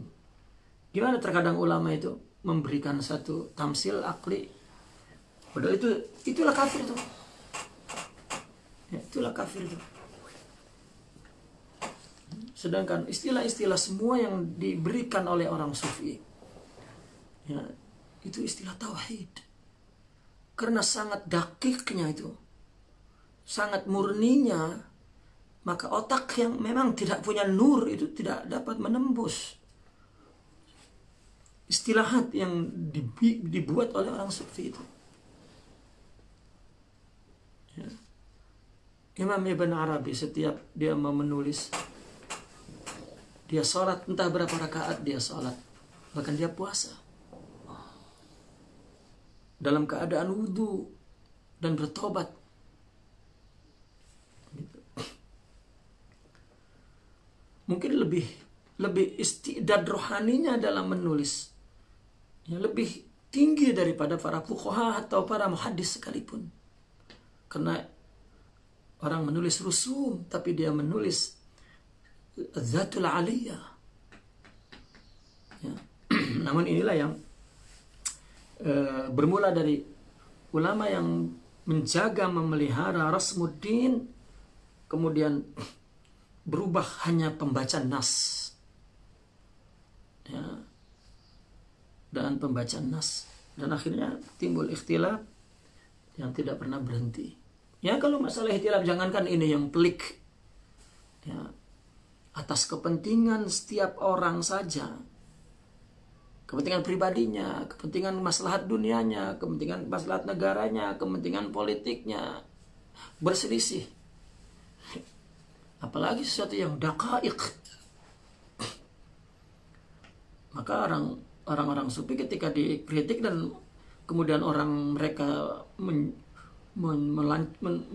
Gimana terkadang ulama itu memberikan satu tamsil akli, padahal itulah kafir itu. Ya, itulah kafir itu. Sedangkan istilah-istilah semua yang diberikan oleh orang sufi, ya, itu istilah tauhid. Karena sangat dakiknya itu, sangat murninya, maka otak yang memang tidak punya nur itu tidak dapat menembus istilahat yang dibuat oleh orang sufi itu. Ya. Imam Ibn Arabi setiap dia mau menulis, dia sholat, entah berapa rakaat dia sholat, bahkan dia puasa dalam keadaan wudhu dan bertobat. Gitu. Mungkin lebih istidad rohaninya dalam menulis, ya, lebih tinggi daripada para fuqaha atau para muhaddis sekalipun. Karena orang menulis rusum, tapi dia menulis Zatul Aliyah. Ya. Namun inilah yang bermula dari ulama yang menjaga, memelihara rasmuddin, kemudian berubah hanya pembaca nas. ya, dan pembacaan nas, dan akhirnya timbul ikhtilaf yang tidak pernah berhenti. Ya, kalau masalah ikhtilaf jangankan ini yang pelik, ya, atas kepentingan setiap orang saja, kepentingan pribadinya, kepentingan maslahat dunianya, kepentingan maslahat negaranya, kepentingan politiknya berselisih. Apalagi sesuatu yang daqaiq. Maka orang-orang sufi ketika dikritik dan kemudian mereka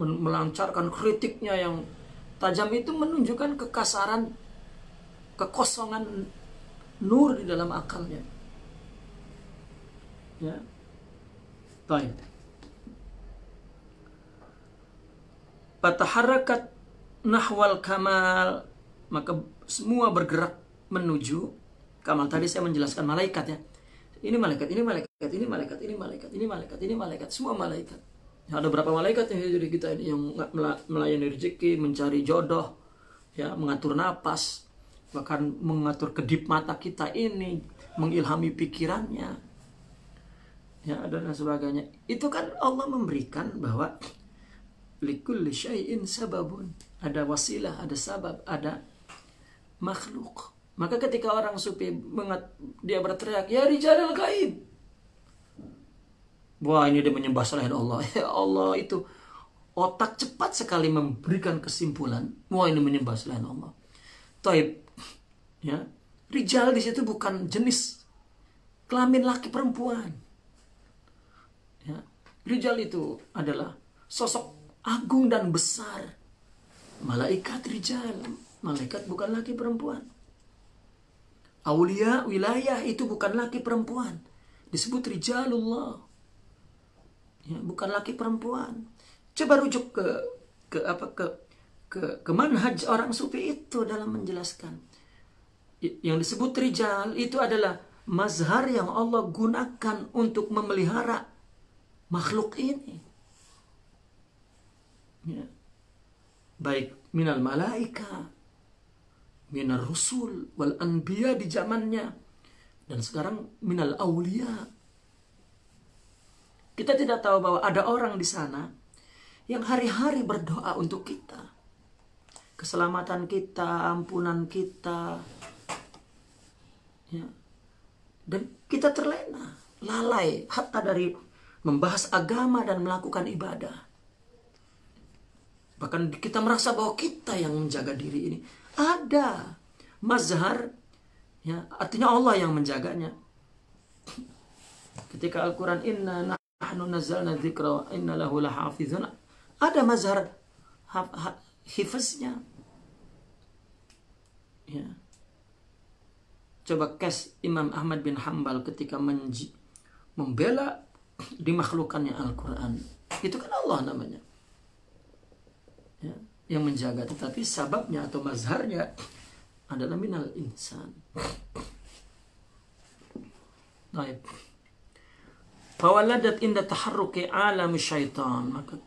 melancarkan kritiknya yang tajam, itu menunjukkan kekasaran, kekosongan nur di dalam akalnya. Ya. Baik. Fataharakat nahwal kamal, maka semua bergerak menuju kamal. Tadi saya menjelaskan malaikat, ya. Ini malaikat, ini malaikat, ini malaikat, ini malaikat, ini malaikat, ini malaikat, semua malaikat. Ya, ada berapa malaikat yang jadi kita ini, yang melayani rezeki, mencari jodoh, ya, mengatur napas, bahkan mengatur kedip mata kita ini, mengilhami pikirannya, ya, dan sebagainya. Itu kan Allah memberikan bahwa likulli syai'in sababun, ada wasilah, ada sabab, ada makhluk. Maka ketika orang sufi dia berteriak, ya rijalal gaib, wah, ini dia menyembah selain Allah. Ya Allah, itu otak cepat sekali memberikan kesimpulan, wah, ini menyembah selain Allah. Taib, ya, rijal di situ bukan jenis kelamin laki perempuan. Ya, rijal itu adalah sosok agung dan besar. Malaikat rijal, malaikat bukan laki perempuan. Aulia wilayah itu bukan laki perempuan, disebut rijalullah, ya, bukan laki perempuan. Coba rujuk ke manhaj orang sufi itu dalam menjelaskan. Yang disebut rijal itu adalah mazhar yang Allah gunakan untuk memelihara makhluk ini, ya. Baik minal malaika, minar rusul wal anbiya di zamannya, dan sekarang minal aulia. Kita tidak tahu bahwa ada orang di sana yang hari-hari berdoa untuk kita, keselamatan kita, ampunan kita, ya. Dan kita terlena, lalai hatta dari membahas agama dan melakukan ibadah. Bahkan kita merasa bahwa kita yang menjaga diri ini. Ada mazhar, ya, artinya Allah yang menjaganya. Ketika Al-Quran inna nahnu nazzalna dzikra wa inna lahu lahafizun, ada mazhar hifaznya, ya. Coba kes Imam Ahmad bin Hanbal ketika membela dimakhlukannya Al-Quran, itu kan Allah namanya, ya, yang menjaga, tetapi sababnya atau mazharnya adalah minal insan. Baik. Fawaladat inda taharruki alam syaitan, maka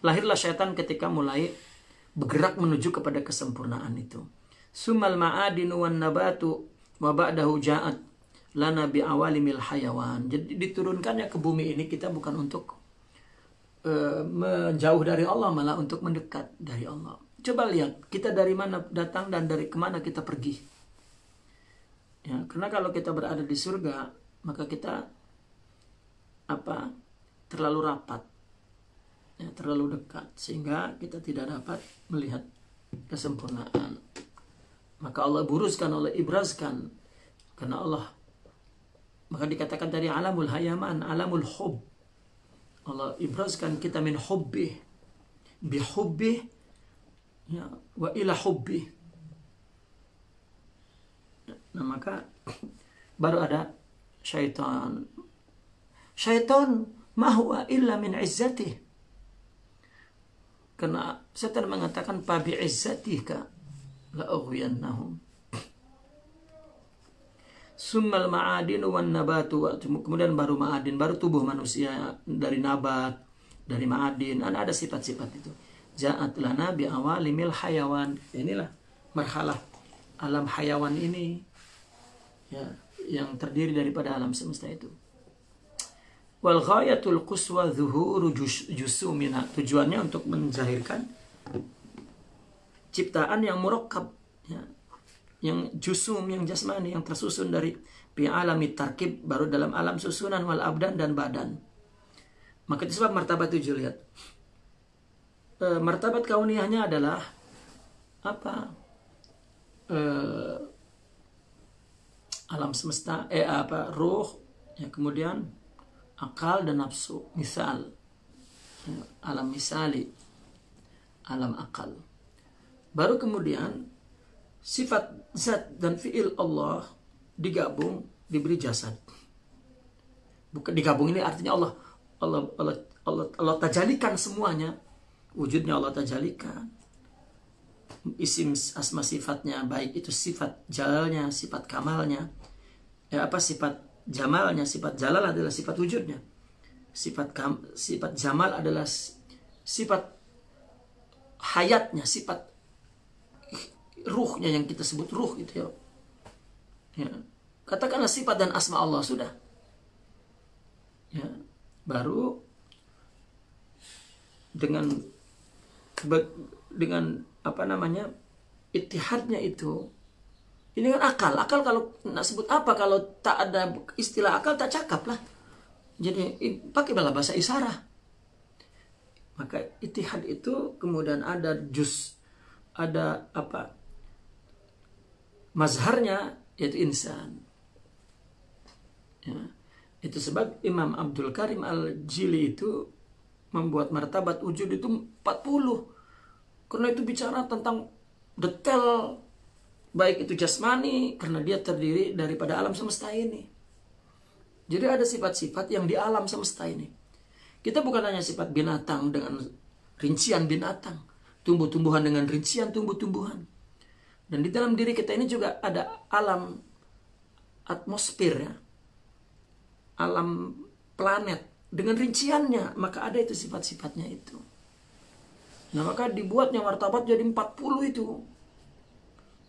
lahirlah syaitan ketika mulai bergerak menuju kepada kesempurnaan itu. Sumal ma'adinu wan nabatu wa ba'dahu ja'at lana bi awalimil hayawan. Jadi diturunkannya ke bumi ini kita bukan untuk menjauh dari Allah, malah untuk mendekat dari Allah. Coba lihat kita dari mana datang dan dari kemana kita pergi, ya, karena kalau kita berada di surga maka kita terlalu rapat, ya, terlalu dekat, sehingga kita tidak dapat melihat kesempurnaan. Maka Allah buruskan, Allah ibrazkan, karena Allah, maka dikatakan tadi alamul hayaman, alamul hub. Allah ibrazkan kita min hubbih, bihubbih, ya, wa ila hubbih. Nah, maka baru ada syaitan. Syaitan ma huwa illa min izzatih. Karena setan mengatakan fa bi izzatika la ughwiyannahum. Summal ma'adinu wan nabatu, kemudian baru ma'adin, baru tubuh manusia dari nabat, dari ma'adin, ada sifat-sifat itu. Ja'at lana bi awalimil hayawan. Inilah marhalah alam hayawan ini, ya, yang terdiri daripada alam semesta itu. Wal ghayatul quswa zuhuru jusumina, tujuannya untuk menzahirkan ciptaan yang murakkab, ya, yang jusum, yang jasmani, yang tersusun dari fi alami tarkib, baru dalam alam susunan, wal abdan, dan badan. Maka itu sebab martabat 7, lihat. Martabat kauniyahnya adalah apa? Alam semesta, ruh, ya, kemudian akal dan nafsu, misal, ya, alam misali, alam akal. Baru kemudian sifat zat dan fi'il Allah digabung, diberi jasad. Bukan digabung ini artinya Allah tajalikan semuanya, wujudnya Allah tajalikan. Isim asma sifatnya, baik itu sifat jalalnya, sifat kamalnya, sifat jamalnya, sifat jalal adalah sifat wujudnya, sifat jamal adalah sifat hayatnya, sifat ruhnya yang kita sebut ruh gitu ya. Katakanlah sifat dan asma Allah sudah, ya, baru dengan apa namanya, ittihadnya itu. Ini kan akal kalau nak sebut apa, kalau tak ada istilah akal tak cakap lah. Jadi pakailah bahasa isyarat. Maka ittihad itu kemudian ada ada apa, mazharnya, yaitu insan. Ya. Itu sebab Imam Abdul Karim Al-Jili itu membuat martabat wujud itu 40. Karena itu bicara tentang detail, baik itu jasmani, karena dia terdiri daripada alam semesta ini. Jadi ada sifat-sifat yang di alam semesta ini. Kita bukan hanya sifat binatang dengan rincian binatang, tumbuh-tumbuhan dengan rincian tumbuh-tumbuhan. Dan di dalam diri kita ini juga ada alam atmosfer, ya, alam planet dengan rinciannya. Maka ada itu sifat-sifatnya itu. Nah, maka dibuatnya martabat jadi 40 itu.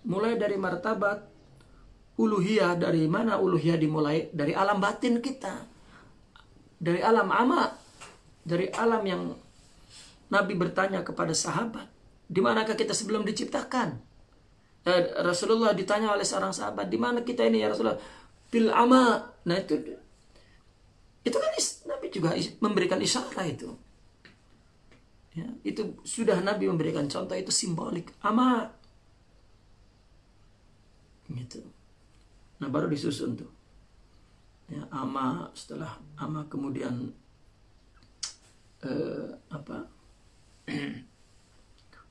Mulai dari martabat uluhiyah. Dari mana uluhiyah dimulai? Dari alam batin kita, dari alam ama, dari alam yang Nabi bertanya kepada sahabat, di manakah kita sebelum diciptakan? Rasulullah ditanya oleh seorang sahabat, di mana kita ini ya Rasulullah? Fil ama. Nah, itu kan Nabi juga memberikan isyarat itu. Ya, itu sudah Nabi memberikan contoh, itu simbolik ama gitu. Nah, baru disusun tuh, ya, ama, setelah ama kemudian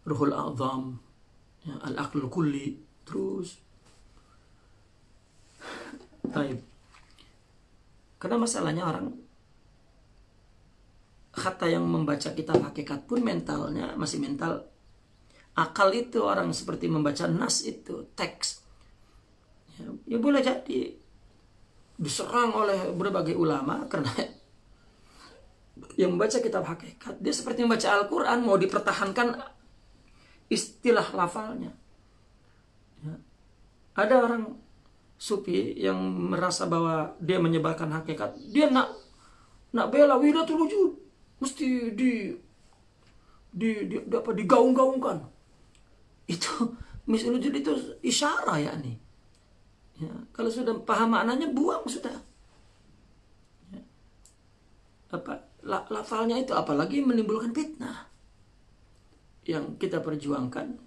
ruhul a'zam, ya, al-aqlul kulli, terus baik. Karena masalahnya orang kata yang membaca kitab hakikat pun mentalnya masih mental. Akal itu orang seperti membaca nas itu, teks. Ya boleh jadi diserang oleh berbagai ulama karena yang membaca kitab hakikat, dia seperti membaca Al-Quran, mau dipertahankan istilah lafalnya. Ya. Ada orang sufi yang merasa bahwa dia menyebarkan hakikat, dia nak bela wilatul wujud, mesti digaung-gaungkan. Itu misalnya wujud itu isyarah, ya nih. Ya, kalau sudah paham maknanya, buang sudah. Ya. Lafalnya itu apalagi menimbulkan fitnah. Yang kita perjuangkan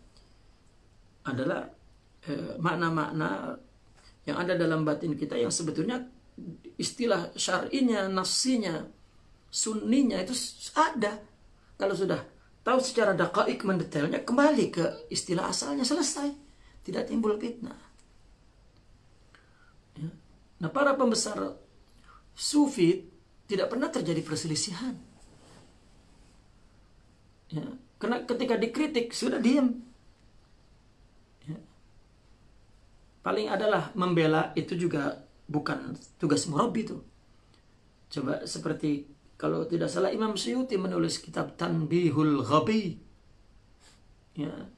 adalah makna-makna yang ada dalam batin kita, yang sebetulnya istilah syar'inya, nafsinya, sunninya itu ada. Kalau sudah tahu secara daqaik mendetailnya, kembali ke istilah asalnya, selesai. Tidak timbul fitnah. Ya. Nah, para pembesar sufi tidak pernah terjadi perselisihan. Ya. Karena ketika dikritik sudah diam. Ya. Paling adalah membela, itu juga bukan tugas murabbi itu. Coba seperti kalau tidak salah Imam Suyuti menulis kitab Tanbihul Ghabi. Ya.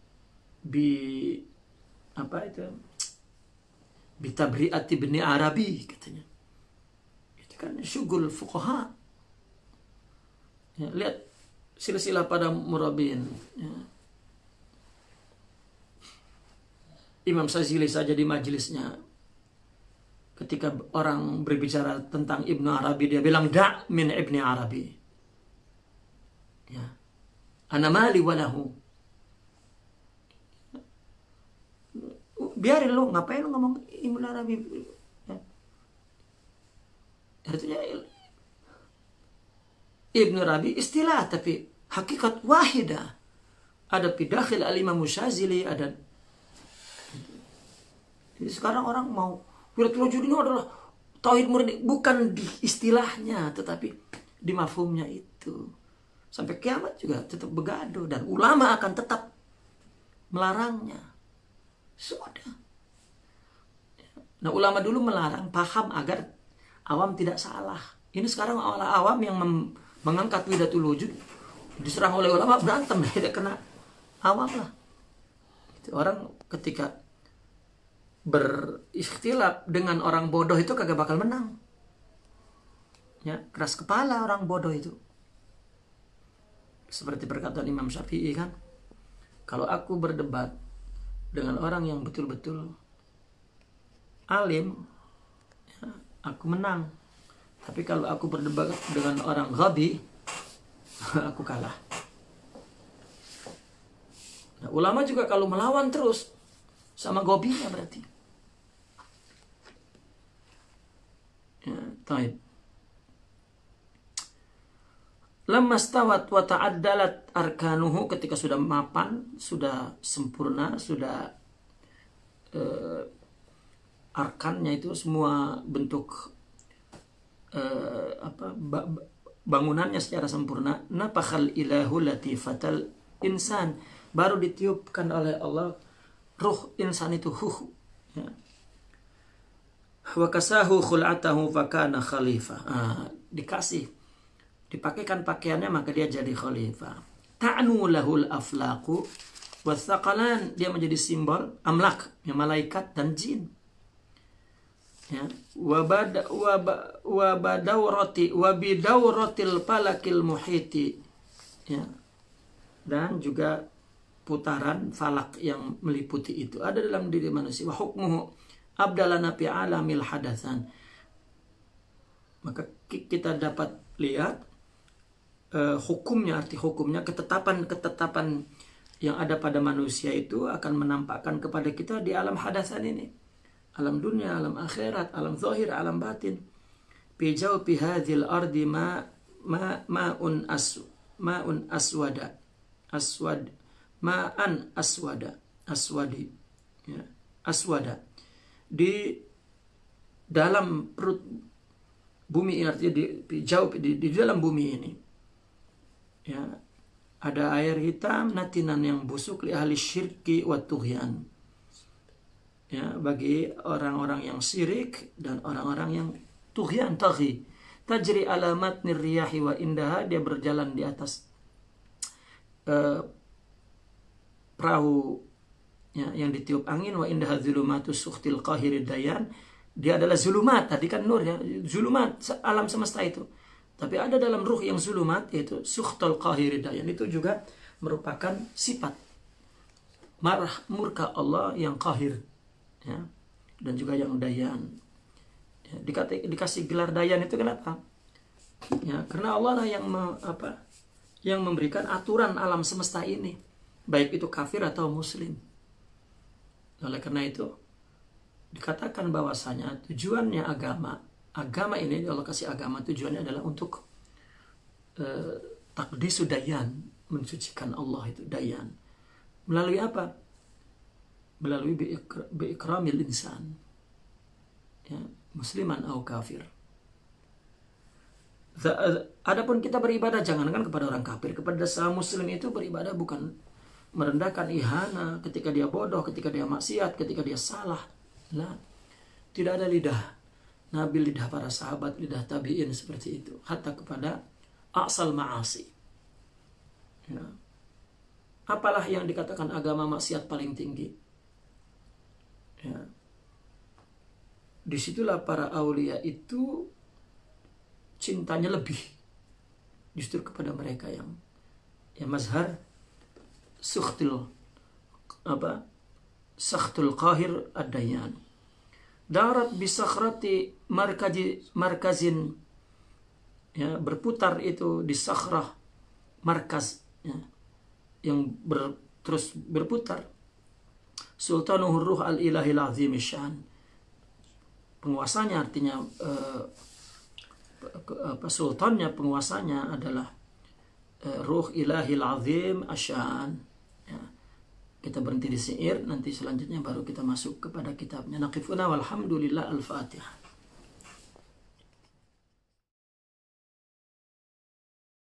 bitabri'ati Ibni Arabi katanya. Itu kan syughul fuqaha. Ya, lihat silsilah pada murabbiin. Ya. Imam Syazili saja di majelisnya ketika orang berbicara tentang Ibnu Arabi dia bilang da' min Ibni Arabi. Ya. Ana mali walahu. Biarin lu, ngapain lu ngomong Ibnu Arabi? Ya. Artinya Ibnu Arabi istilah tapi hakikat wahidah. Ada pidakhil al-Imam Syazili, ada. Jadi sekarang orang mau Wilayatul Wujud ini adalah tauhid murni, bukan di istilahnya tetapi di mafhumnya itu. Sampai kiamat juga tetap begaduh dan ulama akan tetap melarangnya. Sudah. Nah, ulama dulu melarang paham agar awam tidak salah. Ini sekarang awam yang mengangkat Wilayatul Wujud diserang oleh ulama, berantem, tidak kena awam lah. Orang ketika berikhtilaf dengan orang bodoh itu kagak bakal menang. Ya, keras kepala orang bodoh itu. Seperti perkataan Imam Syafi'i kan, kalau aku berdebat dengan orang yang betul-betul alim, ya, aku menang. Tapi kalau aku berdebat dengan orang ghabi, aku kalah. Nah, ulama juga kalau melawan terus sama gobinya berarti. Ya, taib. Lamma stawat wa ta'addalat arkanuhu, ketika sudah mapan, sudah sempurna, sudah arkannya itu semua bentuk bangunannya secara sempurna, nafakhal ilahu latifatal insan, baru ditiupkan oleh Allah ruh insan itu, ya. Wa kasahu khul'atahu fakana khalifah. Dipakaikan pakaiannya maka dia jadi khalifah. Ta'nu lahul aflaqu wathaqalan, dia menjadi simbol amlak, ya, malaikat dan jin. Ya, wa bidawratil falakil muhiti, ya, dan juga putaran falak yang meliputi itu ada dalam diri manusia. Wa hukmuhu abdalana fi alamil hadatsan. Maka kita dapat lihat hukumnya, arti hukumnya, ketetapan yang ada pada manusia itu akan menampakkan kepada kita di alam hadatsan ini, alam dunia, alam akhirat, alam zahir, alam batin. Fi jawfi hadhil ardi ma'un aswada ma'an aswadi, ya, aswada. Di dalam perut bumi, artinya di dalam bumi ini, ya, ada air hitam natinan yang busuk li ahli syirki wa tughyan, ya, bagi orang-orang yang syirik dan orang-orang yang tughyan, taghi. Tajri alamat nirriyahi wa indaha, dia berjalan di atas perahu, ya, yang ditiup angin. Wa indaha zulumatus sukhtil qahirid dayan, dia adalah zulumat, tadi kan nur, ya, zulumat alam semesta itu. Tapi ada dalam ruh yang zulumat, yaitu sukhtul qahirid dayan, itu juga merupakan sifat marah murka Allah yang qahir, ya, dan juga yang dayan. Ya, dikasih gelar dayan itu kenapa? Ya, karena Allah lah yang memberikan aturan alam semesta ini, baik itu kafir atau muslim. Oleh karena itu dikatakan bahwasanya tujuannya agama ini, Allah kasih agama, tujuannya adalah untuk takdisu dayan, mensucikan Allah itu dayan. Melalui apa? Melalui biikramil insan, ya, musliman atau kafir. Adapun kita beribadah jangankan kepada orang kafir, kepada sesama muslim itu beribadah bukan merendahkan, ihana, ketika dia bodoh, ketika dia maksiat, ketika dia salah. Nah, tidak ada lidah Nabi, lidah para sahabat, lidah tabi'in seperti itu, hatta kepada asal ma'asi. Ya. Apalah yang dikatakan agama maksiat paling tinggi? Ya. disitulah para aulia itu cintanya lebih justru kepada mereka yang mazhar sukhtil sakhtul qahir ad-dayan. Darat bisakhrati markazin, ya, berputar itu di sakhrah markaz, ya, yang terus berputar. Sultanuhur ruh al-ilahil azim syan, penguasanya artinya sultannya, penguasanya adalah ruh ilahil azim asyan. Ya. Kita berhenti di syair, nanti selanjutnya baru kita masuk kepada kitabnya. Naqifuna walhamdulillah, al-Fatihah.